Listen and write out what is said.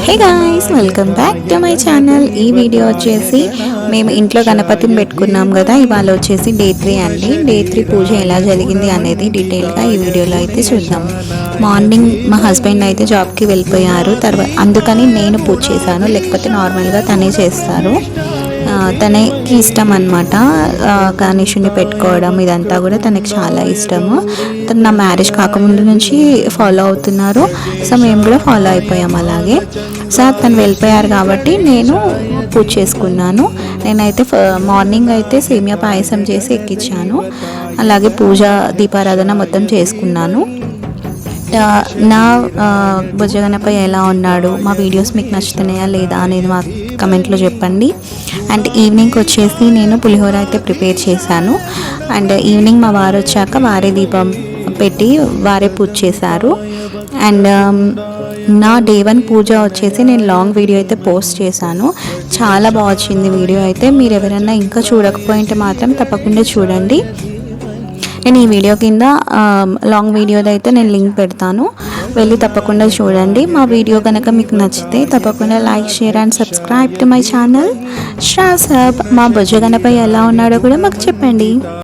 Hey guys, welcome back to my channel. ఈ video వచ్చేసి మేము ఇంట్లో గణపతిని పెట్టుకున్నాం కదా, ఇవాళ వచ్చేసి డే 3 అండి. డే 3 పూజ ఎలా జరిగింది అనేది డీటెయిల్గా ఈ వీడియోలో అయితే చూద్దాం. మార్నింగ్ మా హస్బెండ్ అయితే జాబ్కి వెళ్ళిపోయారు, తర్వాత అందుకని నేను పూజ చేశాను, లేకపోతే నార్మల్గా తనే చేస్తారు. తనకి ఇష్టం అనమాట గణేషుని పెట్టుకోవడం, ఇదంతా కూడా తనకి చాలా ఇష్టము. తను నా మ్యారేజ్ కాకముందు నుంచి ఫాలో అవుతున్నారు, సో మేము కూడా ఫాలో అయిపోయాం అలాగే. సో తను వెళ్ళిపోయారు కాబట్టి నేను పూజ చేసుకున్నాను. నేనైతే మార్నింగ్ అయితే సేమియా పాయసం చేసి ఎక్కించాను, అలాగే పూజ దీపారాధన మొత్తం చేసుకున్నాను. నా భుజగణపై ఎలా ఉన్నాడు, మా వీడియోస్ మీకు నచ్చుతున్నాయా లేదా అనేది మా కమెంట్లో చెప్పండి. అండ్ ఈవినింగ్కి వచ్చేసి నేను పులిహోర అయితే ప్రిపేర్ చేశాను. అండ్ ఈవినింగ్ మా వారు వచ్చాక వారే దీపం పెట్టి వారే పూజ చేశారు. అండ్ నా డే 1 పూజ వచ్చేసి నేను లాంగ్ వీడియో అయితే పోస్ట్ చేశాను, చాలా బాగా వచ్చింది వీడియో అయితే. మీరు ఎవరైనా ఇంకా చూడకపోయింటే మాత్రం తప్పకుండా చూడండి. నేను ఈ వీడియో కింద లాంగ్ వీడియోది అయితే నేను లింక్ పెడతాను, వెళ్ళి తప్పకుండా చూడండి. మా వీడియో కనుక మీకు నచ్చితే తప్పకుండా like, share and subscribe to my channel. శ్రాసబ్ మా భుజగణపై ఎలా ఉన్నాడో కూడా మాకు చెప్పండి.